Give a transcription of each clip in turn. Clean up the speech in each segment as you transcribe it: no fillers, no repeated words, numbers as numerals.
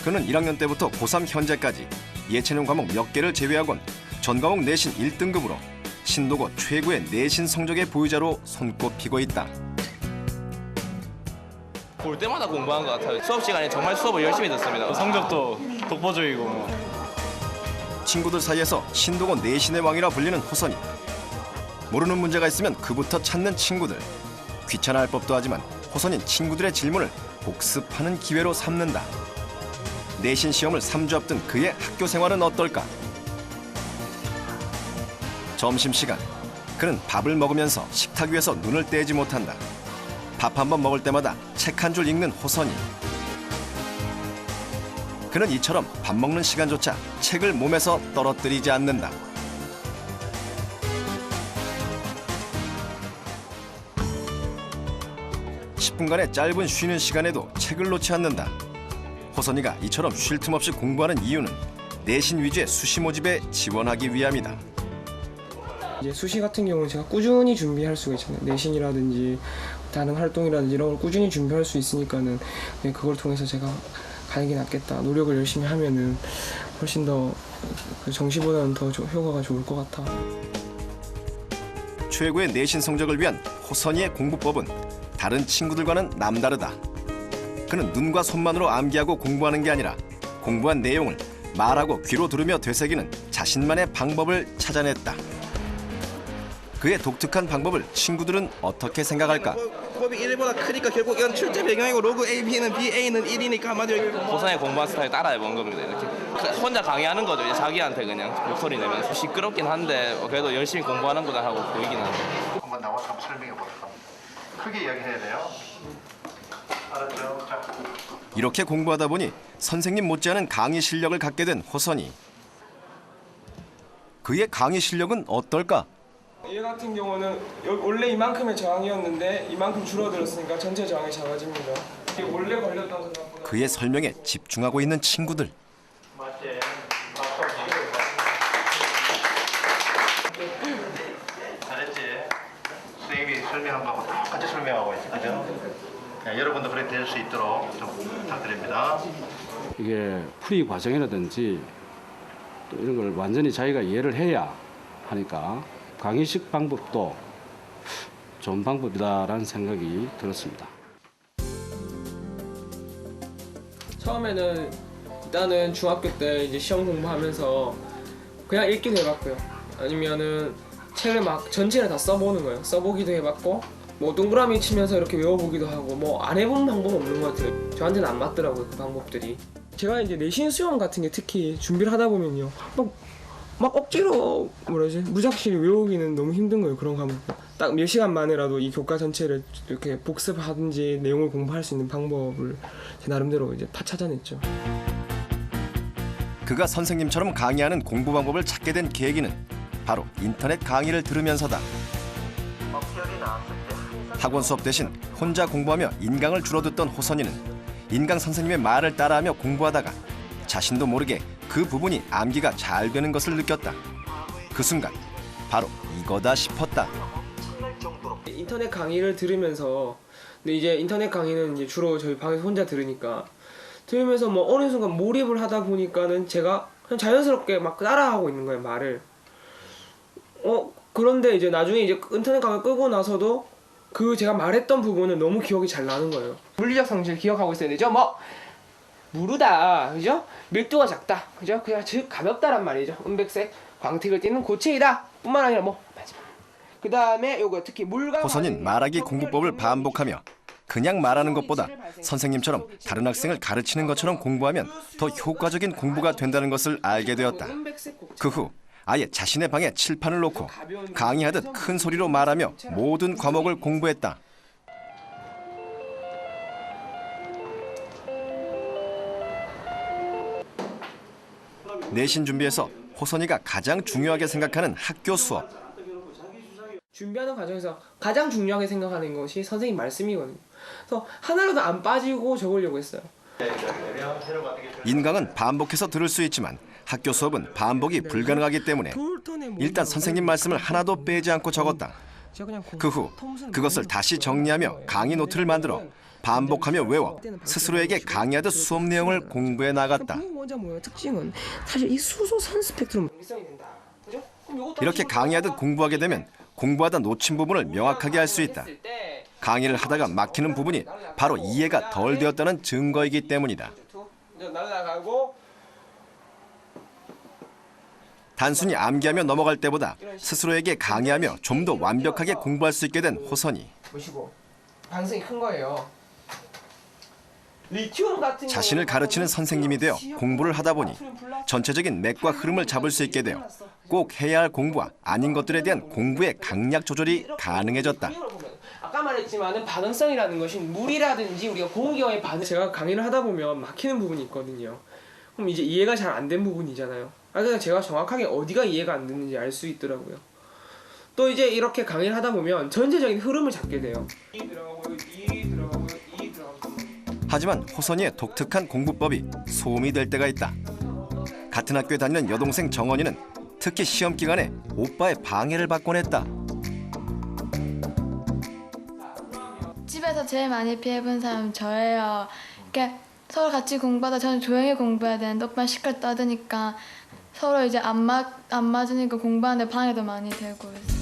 그는 1학년 때부터 고3 현재까지 예체능 과목 몇 개를 제외하곤 전 과목 내신 1등급으로 신도고 최고의 내신 성적의 보유자로 손꼽히고 있다. 볼 때마다 공부한 것 같아요. 수업 시간에 정말 수업을 열심히 듣습니다. 성적도 독보적이고 뭐. 친구들 사이에서 신도고 내신의 왕이라 불리는 호선이. 모르는 문제가 있으면 그부터 찾는 친구들. 귀찮아할 법도 하지만 호선인 친구들의 질문을 복습하는 기회로 삼는다. 내신 시험을 3주 앞둔 그의 학교 생활은 어떨까? 점심시간, 그는 밥을 먹으면서 식탁 위에서 눈을 떼지 못한다. 밥 한 번 먹을 때마다 책 한 줄 읽는 호선이. 그는 이처럼 밥 먹는 시간조차 책을 몸에서 떨어뜨리지 않는다. (10분간의) 짧은 쉬는 시간에도 책을 놓지 않는다. 호선이가 이처럼 쉴 틈 없이 공부하는 이유는 내신 위주의 수시 모집에 지원하기 위함이다. 이제 수시 같은 경우는 제가 꾸준히 준비할 수가 있잖아요. 내신이라든지 다른 활동이라든지 이런 걸 꾸준히 준비할 수 있으니까는 그걸 통해서 제가 가는 게 낫겠다. 노력을 열심히 하면은 훨씬 더 그 정시보다는 더 효과가 좋을 것 같아. 최고의 내신 성적을 위한 호선이의 공부법은 다른 친구들과는 남다르다. 그는 눈과 손만으로 암기하고 공부하는 게 아니라 공부한 내용을 말하고 귀로 들으며 되새기는 자신만의 방법을 찾아냈다. 그의 독특한 방법을 친구들은 어떻게 생각할까? 곱이 1보다 크니까 결국 이건 출제 배경이고 로그 AB는 BA는 1이니까 한마디로 호선의 공부한 스타일 따라해본 겁니다. 이렇게 혼자 강의하는 거죠. 이제 자기한테 그냥 목소리 내면서 시끄럽긴 한데 그래도 열심히 공부하는구나 하고 보이긴 하죠. 한번 나와서 한번 설명해 볼까? 크게 이야기해야 돼요. 알았죠? 자. 이렇게 공부하다 보니 선생님 못지않은 강의 실력을 갖게 된 호선이. 그의 강의 실력은 어떨까? 얘 같은 경우는 원래 이만큼의 저항이었는데 이만큼 줄어들었으니까 전체 저항이 작아집니다. 이게 원래 걸렸던 생각보다. 그의 설명에 집중하고 있는 친구들. 맞지? 잘했지? 선생님이 설명한 거하고 똑같이 설명하고 있어, 그죠? 여러분도 그렇게 될 수 있도록 좀 부탁드립니다. 이게 풀이 과정이라든지 또 이런 걸 완전히 자기가 이해를 해야 하니까 강의식 방법도 좋은 방법이다라는 생각이 들었습니다. 처음에는 일단은 중학교 때 이제 시험 공부하면서 그냥 읽기도 해봤고요. 아니면은 책을 막 전체를 다 써보는 거예요. 써보기도 해봤고 뭐 동그라미 치면서 이렇게 외워보기도 하고 뭐 안 해본 방법 없는 것 같아요. 저한테는 안 맞더라고요, 그 방법들이. 제가 이제 내신 수험 같은 게 특히 준비를 하다 보면요. 막 억지로 무작실히 외우기는 너무 힘든 거예요. 그런 과목 딱 몇 시간 만에라도 이 교과 전체를 이렇게 복습하든지 내용을 공부할 수 있는 방법을 제 나름대로 이제 다 찾아냈죠. 그가 선생님처럼 강의하는 공부 방법을 찾게 된 계기는 바로 인터넷 강의를 들으면서다. 학원 수업 대신 혼자 공부하며 인강을 주워듣던 호선이는 인강 선생님의 말을 따라하며 공부하다가 자신도 모르게 그 부분이 암기가 잘 되는 것을 느꼈다. 그 순간 바로 이거다 싶었다. 인터넷 강의를 들으면서 근데 이제 인터넷 강의는 이제 주로 저희 방에서 혼자 들으면서 뭐 어느 순간 몰입을 하다 보니까는 제가 그냥 자연스럽게 막 따라하고 있는 거예요, 말을. 그런데 이제 나중에 이제 인터넷 강의 끄고 나서도 그 제가 말했던 부분은 너무 기억이 잘 나는 거예요. 물리적 성질 기억하고 있어야 되죠. 무르다, 그죠? 밀도가 작다, 그죠? 그냥 즉 가볍다란 말이죠. 은백색 광택을 띠는 고체이다 뿐만 아니라 그 다음에 요거 특히 물과 호선인 말하기 공부법을 반복하며 그냥 말하는 것보다 선생님처럼 다른 학생을 가르치는 것처럼 공부하면 더 효과적인 공부가 된다는 것을 알게 되었다. 그 후 아예 자신의 방에 칠판을 놓고 강의하듯 큰 소리로 말하며 모든 과목을 공부했다. 내신 준비에서 호선이가 가장 중요하게 생각하는 학교 수업. 준비하는 과정에서 가장 중요하게 생각하는 것이 선생님 말씀이거든요. 그래서 하나라도 안 빠지고 적으려고 했어요. 인강은 반복해서 들을 수 있지만 학교 수업은 반복이 불가능하기 때문에 일단 선생님 말씀을 하나도 빼지 않고 적었다. 그 후 그것을 다시 정리하며 강의 노트를 만들어 반복하며 외워 스스로에게 강의하듯 수업 내용을 공부해 나갔다. 공부원자 모의 특징은 사실 이 수소산 스펙트럼 이렇게 강의하듯 공부하게 되면 공부하다 놓친 부분을 명확하게 할 수 있다. 강의를 하다가 막히는 부분이 바로 이해가 덜 되었다는 증거이기 때문이다. 날아가고 단순히 암기하며 넘어갈 때보다 스스로에게 강의하며 좀 더 완벽하게 공부할 수 있게 된 호선이. 보시고 반성이 큰 거예요. 리튬 같은 자신을 가르치는 선생님이 되어 공부를 하다 보니 전체적인 맥과 흐름을 잡을 수 있게 되어 꼭 해야 할 공부와 아닌 것들에 대한 공부의 강약 조절이 가능해졌다. 아까 말했지만은 반응성이라는 것이 물이라든지 우리가 공기와의 반응. 제가 강의를 하다 보면 막히는 부분이 있거든요. 그럼 이제 이해가 잘 안 된 부분이잖아요. 그러니까 제가 정확하게 어디가 이해가 안 됐는지 알 수 있더라고요. 또 이제 이렇게 강의를 하다 보면 전체적인 흐름을 잡게 돼요. 이 들어가고요, 이 들어가고요, 이 들어가고요. 하지만 호선이의 독특한 공부법이 소음이 될 때가 있다. 같은 학교에 다니는 여동생 정원이는 특히 시험 기간에 오빠의 방해를 받곤 했다. 집에서 제일 많이 피해본 사람은 저예요. 이렇게 서로 같이 공부하다 저는 조용히 공부해야 되는데 오빠는 시끌 떠드니까 서로 이제 안 맞으니까 공부하는데 방해도 많이 되고 있어요.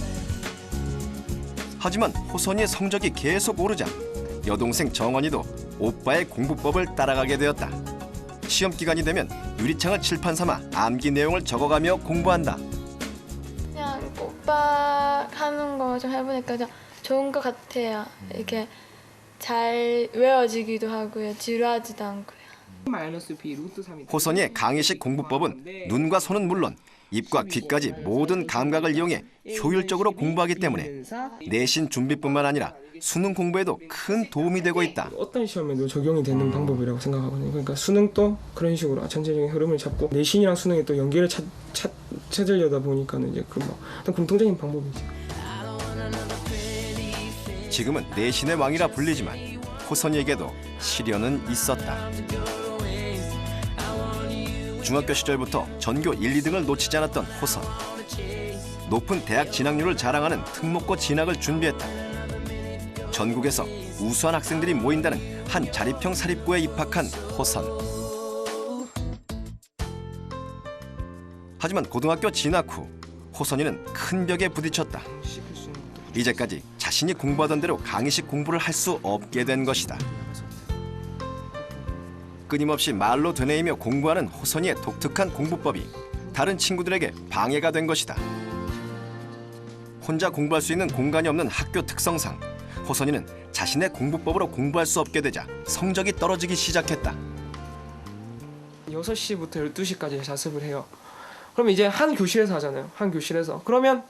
하지만 호선이의 성적이 계속 오르자 여동생 정원이도 오빠의 공부법을 따라가게 되었다. 시험 기간이 되면 유리창을 칠판 삼아 암기 내용을 적어가며 공부한다. 그냥 오빠 하는 거 좀 해보니까 좀 좋은 것 같아요. 이렇게 잘 외워지기도 하고요. 지루하지도 않고요. 마이너스 B 루트 3이 호선이의 강의식 공부법은 눈과 손은 물론 입과 귀까지 모든 감각을 이용해 효율적으로 공부하기 때문에 내신 준비뿐만 아니라 수능 공부에도 큰 도움이 되고 있다. 어떤 시험에도 적용이 되는 방법이라고 생각하거든요. 그러니까 수능도 그런 식으로 전체적인 흐름을 잡고 내신이랑 수능에 또 연계를 찾으려다 보니까는 이제 그 뭐 어떤 공통적인 방법이죠. 지금은 내신의 왕이라 불리지만 호선이에게도 시련은 있었다. 중학교 시절부터 전교 1, 2등을 놓치지 않았던 호선. 높은 대학 진학률을 자랑하는 특목고 진학을 준비했다. 전국에서 우수한 학생들이 모인다는 한 자립형 사립고에 입학한 호선. 하지만 고등학교 진학 후 호선이는 큰 벽에 부딪혔다. 이제까지 자신이 공부하던 대로 강의식 공부를 할 수 없게 된 것이다. 끊임없이 말로 되뇌이며 공부하는 호선이의 독특한 공부법이 다른 친구들에게 방해가 된 것이다. 혼자 공부할 수 있는 공간이 없는 학교 특성상 호선이는 자신의 공부법으로 공부할 수 없게 되자 성적이 떨어지기 시작했다. 6시부터 12시까지 자습을 해요. 그럼 이제 한 교실에서 하잖아요. 한 교실에서. 그러면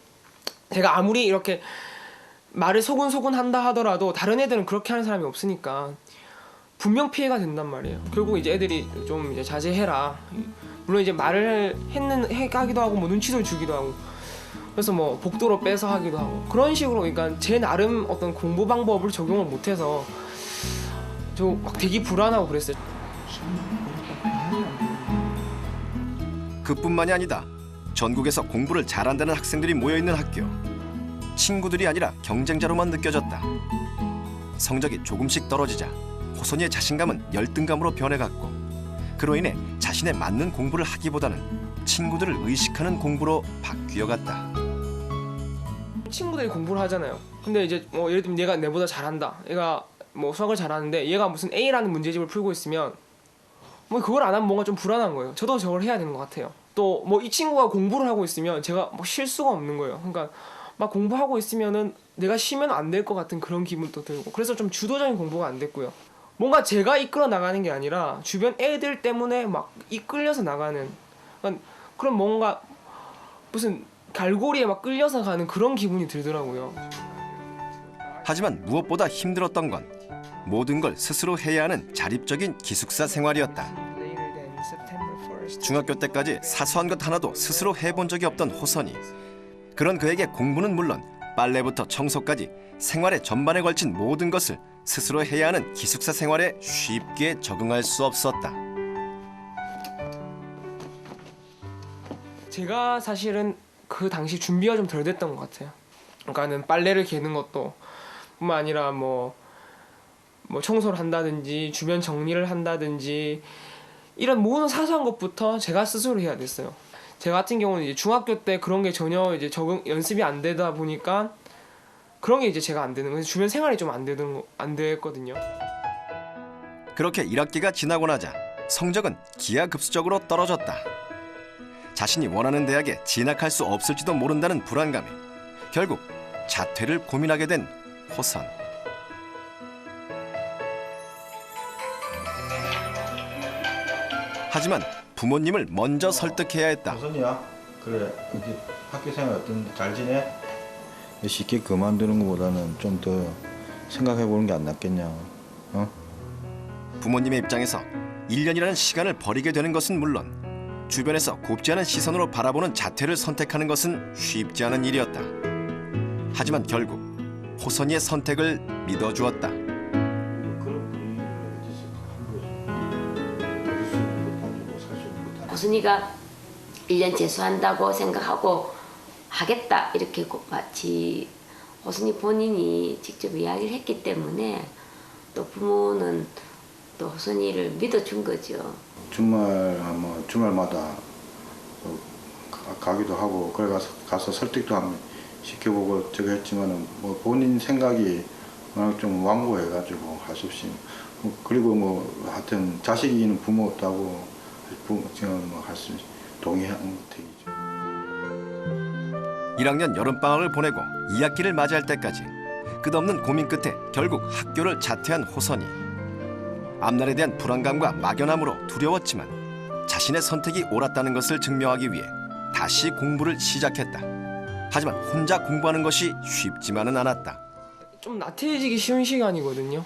제가 아무리 이렇게 말을 소근소근 한다 하더라도 다른 애들은 그렇게 하는 사람이 없으니까 분명 피해가 된단 말이에요. 결국 이제 애들이 좀 이제 자제해라. 물론 이제 말을 하기도 하고 뭐 눈치도 주기도 하고 그래서 뭐 복도로 빼서 하기도 하고 그런 식으로 그러니까 제 나름 어떤 공부 방법을 적용을 못해서 저 막 되게 불안하고 그랬어요. 그뿐만이 아니다. 전국에서 공부를 잘한다는 학생들이 모여있는 학교. 친구들이 아니라 경쟁자로만 느껴졌다. 성적이 조금씩 떨어지자 호선이의 자신감은 열등감으로 변해갔고 그로 인해 자신에 맞는 공부를 하기보다는 친구들을 의식하는 공부로 바뀌어갔다. 친구들이 공부를 하잖아요. 근데 이제 뭐 예를 들면 얘가 내보다 잘한다. 얘가 뭐 수학을 잘하는데 얘가 무슨 A라는 문제집을 풀고 있으면 뭐 그걸 안 하면 뭔가 좀 불안한 거예요. 저도 저걸 해야 되는 것 같아요. 또 뭐 이 친구가 공부를 하고 있으면 제가 뭐 쉴 수가 없는 거예요. 그러니까 막 공부하고 있으면은 내가 쉬면 안 될 것 같은 그런 기분도 들고 그래서 좀 주도적인 공부가 안 됐고요. 뭔가 제가 이끌어 나가는 게 아니라 주변 애들 때문에 막 이끌려서 나가는 그런 뭔가 무슨 갈고리에 막 끌려서 가는 그런 기분이 들더라고요. 하지만 무엇보다 힘들었던 건 모든 걸 스스로 해야 하는 자립적인 기숙사 생활이었다. 중학교 때까지 사소한 것 하나도 스스로 해본 적이 없던 호선이. 그런 그에게 공부는 물론 빨래부터 청소까지 생활의 전반에 걸친 모든 것을 스스로 해야 하는 기숙사 생활에 쉽게 적응할 수 없었다. 제가 사실은 그 당시 준비가 좀 덜 됐던 것 같아요. 그러니까는 빨래를 개는 것도 뿐만 아니라 뭐 청소를 한다든지 주변 정리를 한다든지 이런 모든 사소한 것부터 제가 스스로 해야 됐어요. 제 같은 경우는 이제 중학교 때 그런 게 전혀 이제 연습이 안 되다 보니까 그런 게 이제 제가 안 되는 거예요. 주변 생활이 좀 안 됐거든요. 그렇게 1학기가 지나고 나자 성적은 기하급수적으로 떨어졌다. 자신이 원하는 대학에 진학할 수 없을지도 모른다는 불안감에 결국 자퇴를 고민하게 된 호선. 하지만 부모님을 먼저 설득해야 했다. 호선이야. 그래. 여기 학교 생활 어떤데? 잘 지내? 쉽게 그만두는 것보다는 좀 더 생각해 보는 게 안 낫겠냐. 어? 부모님의 입장에서 1년이라는 시간을 버리게 되는 것은 물론 주변에서 곱지 않은 시선으로 바라보는 자퇴를 선택하는 것은 쉽지 않은 일이었다. 하지만 결국 호선이의 선택을 믿어주었다. 호선이가 1년 재수한다고 생각하고 하겠다 이렇게 마치 호선이 본인이 직접 이야기를 했기 때문에 또 부모는 또 호선이를 믿어준 거죠. 주말마다 가기도 하고 그래 가서 설득도 한번 시켜보고 저거 했지만은 뭐 본인 생각이 워낙 좀 완고해가지고 할 수 없이 그리고 뭐 하여튼 자식이 있는 부모 없다고 지금 뭐 할 수 동의한 택이죠. 1학년 여름방학을 보내고 2학기를 맞이할 때까지 끝없는 고민 끝에 결국 학교를 자퇴한 호선이. 앞날에 대한 불안감과 막연함으로 두려웠지만 자신의 선택이 옳았다는 것을 증명하기 위해 다시 공부를 시작했다. 하지만 혼자 공부하는 것이 쉽지만은 않았다. 좀 나태해지기 쉬운 시간이거든요.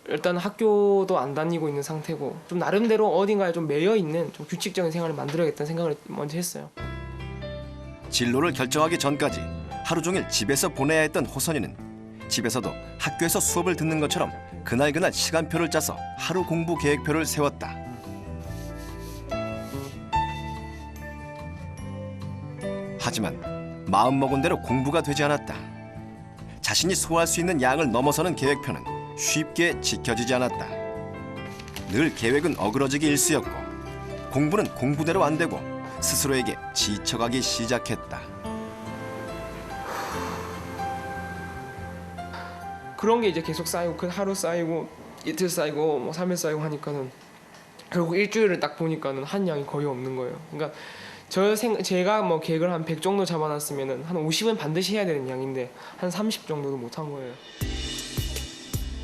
일단 학교도 안 다니고 있는 상태고 좀 나름대로 어딘가에 좀 매여 있는 좀 규칙적인 생활을 만들어야겠다는 생각을 먼저 했어요. 진로를 결정하기 전까지 하루 종일 집에서 보내야 했던 호선이는 집에서도 학교에서 수업을 듣는 것처럼 그날그날 시간표를 짜서 하루 공부 계획표를 세웠다. 하지만 마음먹은 대로 공부가 되지 않았다. 자신이 소화할 수 있는 양을 넘어서는 계획표는 쉽게 지켜지지 않았다. 늘 계획은 어그러지기 일쑤였고 공부는 공부대로 안 되고 스스로에게 지쳐가기 시작했다. 그런 게 이제 계속 쌓이고 그 하루 쌓이고 이틀 쌓이고 뭐 3일 쌓이고 하니까는 결국 일주일을 딱 보니까는 한 양이 거의 없는 거예요. 그러니까 제가 뭐 계획을 한 100 정도 잡아놨으면은 한 50은 반드시 해야 되는 양인데 한 30 정도도 못 한 거예요.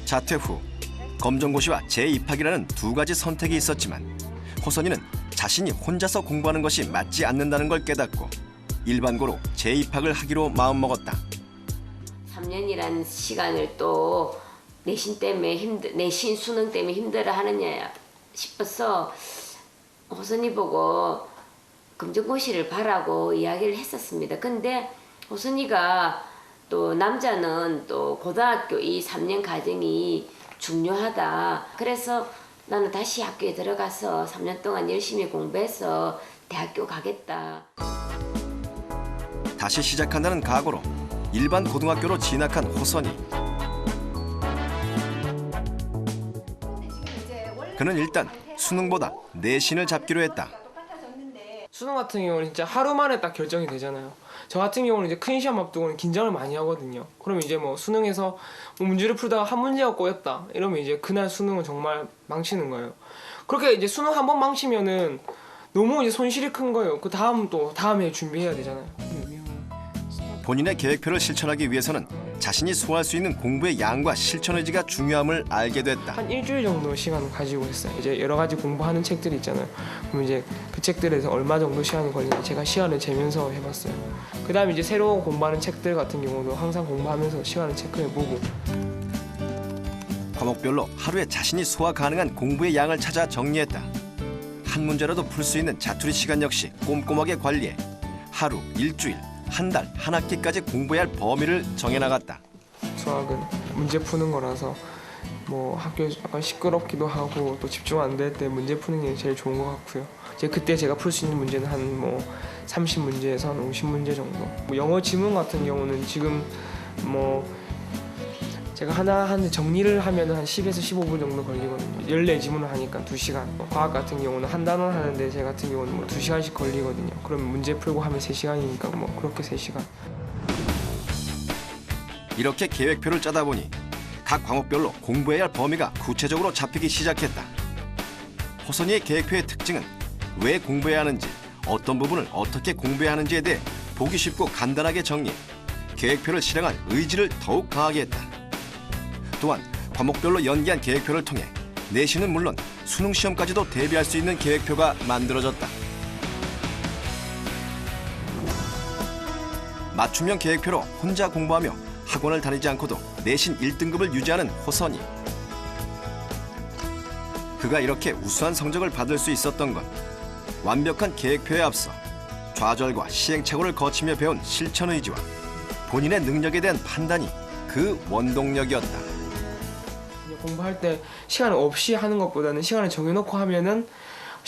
자퇴 후 검정고시와 재입학이라는 두 가지 선택이 있었지만 호선이는 자신이 혼자서 공부하는 것이 맞지 않는다는 걸 깨닫고 일반고로 재입학을 하기로 마음먹었다. 3년이라는 시간을 또 내신 수능 때문에 힘들어 하느냐 싶어서 호선이 보고 검정고시를 바라고 이야기를 했었습니다. 근데 호선이가 또 남자는 또 고등학교 이 3년 과정이 중요하다. 그래서 나는 다시 학교에 들어가서 3년 동안 열심히 공부해서 대학교 가겠다. 다시 시작한다는 각오로 일반 고등학교로 진학한 호선이. 그는 일단 수능보다 내신을 잡기로 했다. 수능 같은 경우는 진짜 하루 만에 딱 결정이 되잖아요. 저 같은 경우는 이제 큰 시험 앞두고는 긴장을 많이 하거든요. 그러면 이제 뭐 수능에서 문제를 풀다가 한 문제가 꼬였다 이러면 이제 그날 수능은 정말 망치는 거예요. 그렇게 이제 수능 한 번 망치면은 너무 이제 손실이 큰 거예요. 그 다음 또 다음에 준비해야 되잖아요. 본인의 계획표를 실천하기 위해서는 자신이 소화할 수 있는 공부의 양과 실천 의지가 중요함을 알게 됐다. 한 일주일 정도 시간을 가지고 있어요. 이제 여러 가지 공부하는 책들이 있잖아요. 그럼 이제 그 책들에서 얼마 정도 시간이 걸리는지 제가 시간을 재면서 해봤어요. 그 다음에 이제 새로 공부하는 책들 같은 경우도 항상 공부하면서 시간을 체크해보고. 과목별로 하루에 자신이 소화 가능한 공부의 양을 찾아 정리했다. 한 문제라도 풀 수 있는 자투리 시간 역시 꼼꼼하게 관리해 하루, 일주일, 한 달, 한 학기까지 공부해야 할 범위를 정해나갔다. 수학은 문제 푸는 거라서 뭐 학교에서 약간 시끄럽기도 하고 또 집중 안 될 때 문제 푸는 게 제일 좋은 것 같고요. 이제 그때 제가 풀 수 있는 문제는 한 뭐 30문제에서 한 50문제 정도. 뭐 영어 지문 같은 경우는 지금 뭐 제가 하나 하는데 정리를 하면 한 10에서 15분 정도 걸리거든요. 14지문을 하니까 2시간. 과학 같은 경우는 한 단원 하는데 제 같은 경우는 뭐 2시간씩 걸리거든요. 그럼 문제 풀고 하면 3시간이니까 뭐 그렇게 3시간. 이렇게 계획표를 짜다 보니 각 과목별로 공부해야 할 범위가 구체적으로 잡히기 시작했다. 호선이의 계획표의 특징은 왜 공부해야 하는지, 어떤 부분을 어떻게 공부해야 하는지에 대해 보기 쉽고 간단하게 정리, 계획표를 실행할 의지를 더욱 강하게 했다. 또한 과목별로 연기한 계획표를 통해 내신은 물론 수능 시험까지도 대비할 수 있는 계획표가 만들어졌다. 맞춤형 계획표로 혼자 공부하며 학원을 다니지 않고도 내신 1등급을 유지하는 호선이. 그가 이렇게 우수한 성적을 받을 수 있었던 건 완벽한 계획표에 앞서 좌절과 시행착오를 거치며 배운 실천 의지와 본인의 능력에 대한 판단이 그 원동력이었다. 공부할 때 시간 없이 하는 것보다는 시간을 정해놓고 하면은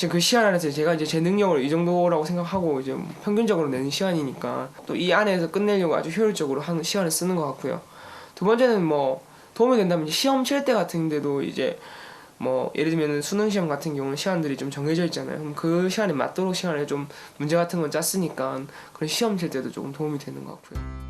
그 시간 안에서 제가 이제 제 능력을 이 정도라고 생각하고 이제 평균적으로 내는 시간이니까 또 이 안에서 끝내려고 아주 효율적으로 하는 시간을 쓰는 것 같고요. 두 번째는 뭐 도움이 된다면 시험 칠 때 같은데도 이제 뭐 예를 들면 수능 시험 같은 경우는 시간들이 좀 정해져 있잖아요. 그럼 그 시간에 맞도록 시간에 좀 문제 같은 건 짰으니까 그런 시험 칠 때도 조금 도움이 되는 것 같고요.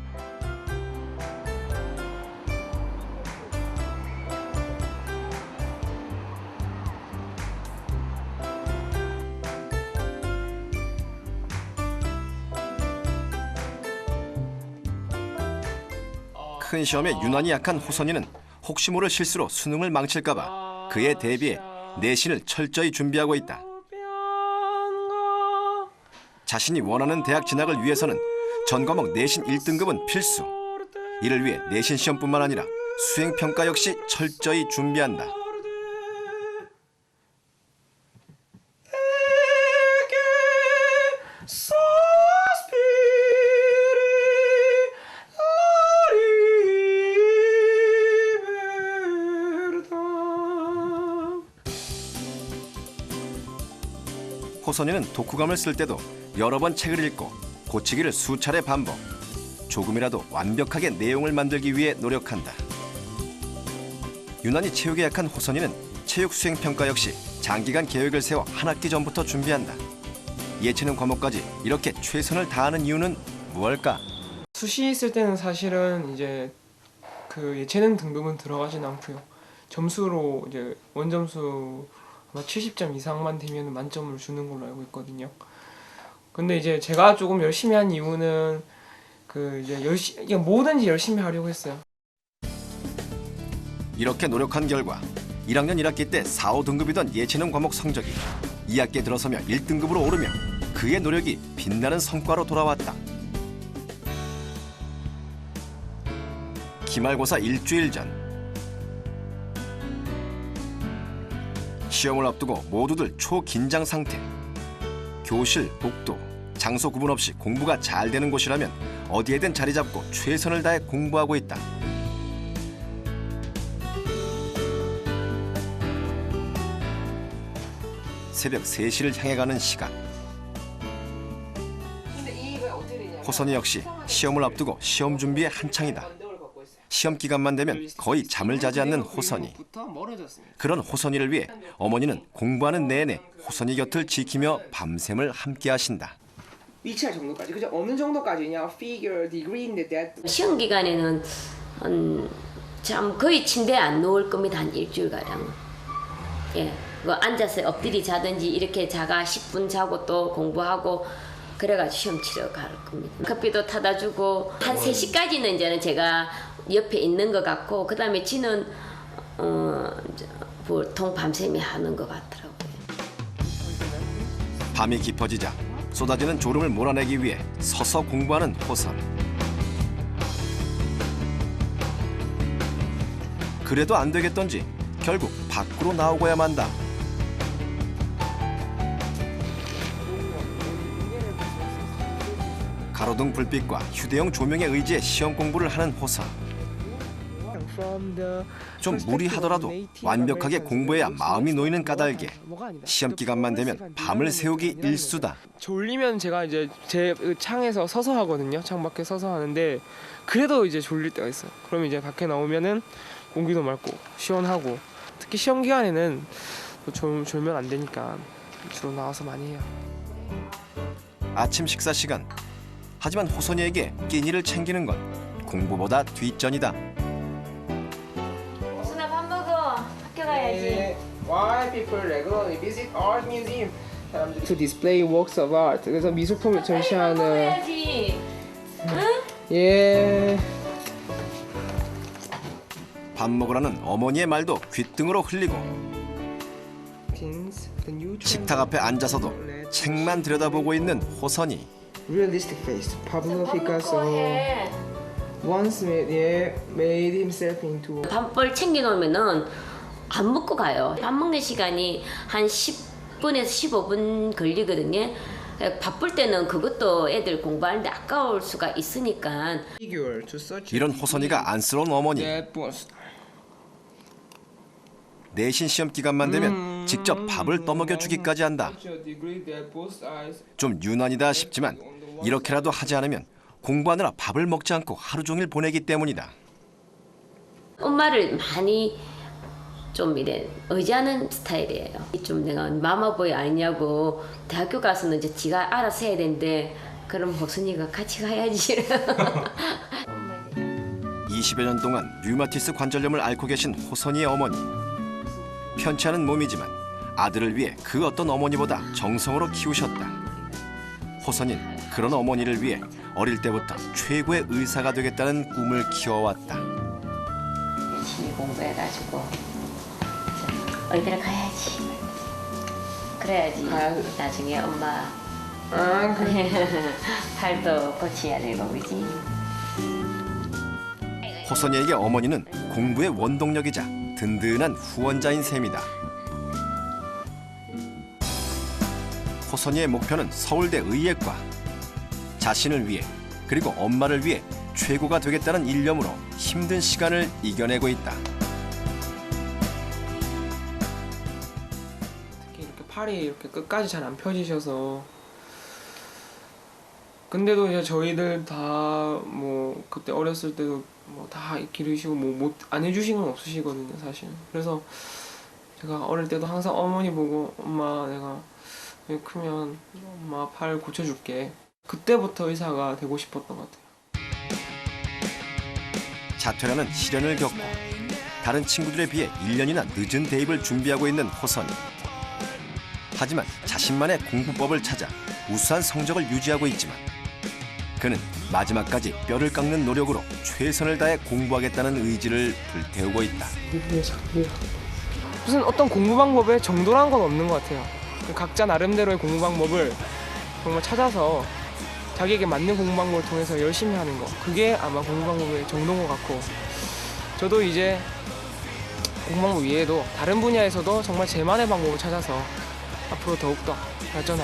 큰 시험에 유난히 약한 호선이는 혹시 모를 실수로 수능을 망칠까봐 그에 대비해 내신을 철저히 준비하고 있다. 자신이 원하는 대학 진학을 위해서는 전 과목 내신 1등급은 필수. 이를 위해 내신 시험뿐만 아니라 수행평가 역시 철저히 준비한다. 호선이는 독후감을 쓸 때도 여러 번 책을 읽고 고치기를 수차례 반복. 조금이라도 완벽하게 내용을 만들기 위해 노력한다. 유난히 체육에 약한 호선이는 체육 수행평가 역시 장기간 계획을 세워 한 학기 전부터 준비한다. 예체능 과목까지 이렇게 최선을 다하는 이유는 무엇일까? 수시 있을 때는 사실은 이제 그 예체능 등급은 들어가진 않고요. 점수로 이제 원점수 아마 70점 이상만 되면 만점을 주는 걸로 알고 있거든요. 근데 이제 제가 조금 열심히 한 이유는 그 이제 뭐든지 열심히 하려고 했어요. 이렇게 노력한 결과 1학년 1학기 때 4, 5등급이던 예체능 과목 성적이 2학기에 들어서며 1등급으로 오르며 그의 노력이 빛나는 성과로 돌아왔다. 기말고사 일주일 전 시험을 앞두고 모두들 초긴장 상태. 교실, 복도, 장소 구분 없이 공부가 잘 되는 곳이라면 어디에든 자리 잡고 최선을 다해 공부하고 있다. 새벽 3시를 향해 가는 시간. 호선이 역시 시험을 앞두고 시험 준비에 한창이다. 시험 기간만 되면 거의 잠을 자지 않는 호선이. 그런 호선이를 위해 어머니는 공부하는 내내 호선이 곁을 지키며 밤샘을 함께 하신다. 위치할 정도까지, 그죠? 어느 정도까지냐? figure, degree인데 that. 시험 기간에는 참 거의 침대에 안 누울 겁니다. 한 일주일 가량. 예, 앉아서 엎드리 자든지 이렇게 자가 10분 자고 또 공부하고 그래가지고 시험 치러 갈 겁니다. 커피도 타다 주고 한 3시까지는 이제는 제가 옆에 있는 것 같고 그 다음에 지는 보통 밤샘이 하는 것 같더라고요. 밤이 깊어지자 쏟아지는 졸음을 몰아내기 위해 서서 공부하는 호선. 그래도 안 되겠던지 결국 밖으로 나오고야 만다. 가로등 불빛과 휴대용 조명에 의지해 시험 공부를 하는 호선. 좀 무리하더라도 완벽하게 공부해야 마음이 놓이는 까닭에 시험 기간만 되면 밤을 새우기 일수다. 졸리면 제가 이제 제 창에서 서서 하거든요. 창 밖에 서서 하는데 그래도 이제 졸릴 때가 있어요. 그럼 이제 밖에 나오면은 공기도 맑고 시원하고 특히 시험 기간에는 또 졸면 안 되니까 주로 나와서 많이 해요. 아침 식사 시간. 하지만 호선이에게 끼니를 챙기는 건 공부보다 뒷전이다. 호순아 밥 먹어. 학교 가야지. Why people regularly visit art museum? To display works of art. 그래서 미술품을 전시하는. 먹어야지. 예. 밥 먹으라는 어머니의 말도 귓등으로 흘리고 식탁 앞에 앉아서도 책만 들여다보고 있는 호선이. Realistic face. Pablo Picasso 해. once made himself into. 밥벌 챙겨놓으면은 안 먹고 가요. 밥 먹는 시간이 한 10분에서 15분 걸리거든요. 바쁠 때는 그것도 애들 공부하는데 아까울 수가 있으니까. Figure to search. 이런 호선이가 안쓰러운 어머니. 내신 시험 기간만 되면 직접 밥을 떠먹여 주기까지 한다. 좀 유난이다 싶지만 이렇게라도 하지 않으면 공부하느라 밥을 먹지 않고 하루 종일 보내기 때문이다. 엄마를 많이 좀 이래 의지하는 스타일이에요. 좀 내가 마마보이 아니냐고 대학교 가서는 이제 지가 알아서 해야 되는데 그럼 호순이가 같이 가야지. 20여 년 동안 류마티스 관절염을 앓고 계신 호선이의 어머니. 편치 않은 몸이지만 아들을 위해 그 어떤 어머니보다 정성으로 키우셨다. 호선이는 그런 어머니를 위해 어릴 때부터 최고의 의사가 되겠다는 꿈을 키워왔다. 열심히 공부해가지고 어디를 가야지. 그래야지 나중에 엄마 팔도 고쳐야 되고 그지. 호선이에게 어머니는 공부의 원동력이자 든든한 후원자인 셈이다. 호선이의 목표는 서울대 의예과. 자신을 위해 그리고 엄마를 위해 최고가 되겠다는 일념으로 힘든 시간을 이겨내고 있다. 특히 이렇게 팔이 이렇게 끝까지 잘 안 펴지셔서. 근데도 이제 저희들 다 뭐 그때 어렸을 때도 뭐 다 기르시고 뭐 못 안 해주신 건 없으시거든요 사실. 그래서 제가 어릴 때도 항상 어머니 보고 엄마 내가 크면 엄마 팔 고쳐줄게. 그때부터 의사가 되고 싶었던 것 같아요. 자퇴라는 시련을 겪고 다른 친구들에 비해 1년이나 늦은 대입을 준비하고 있는 호선이. 하지만 자신만의 공부법을 찾아 우수한 성적을 유지하고 있지만 그는 마지막까지 뼈를 깎는 노력으로 최선을 다해 공부하겠다는 의지를 불태우고 있다. 무슨 어떤 공부 방법에 정도란 건 없는 것 같아요. 각자 나름대로의 공부 방법을 정말 찾아서 자기에게 맞는 공부 방법을 통해서 열심히 하는 거. 그게 아마 공부 방법의 정도인 것 같고 저도 이제 공부 방법 외에도 다른 분야에서도 정말 제만의 방법을 찾아서 앞으로 더욱더 발전하고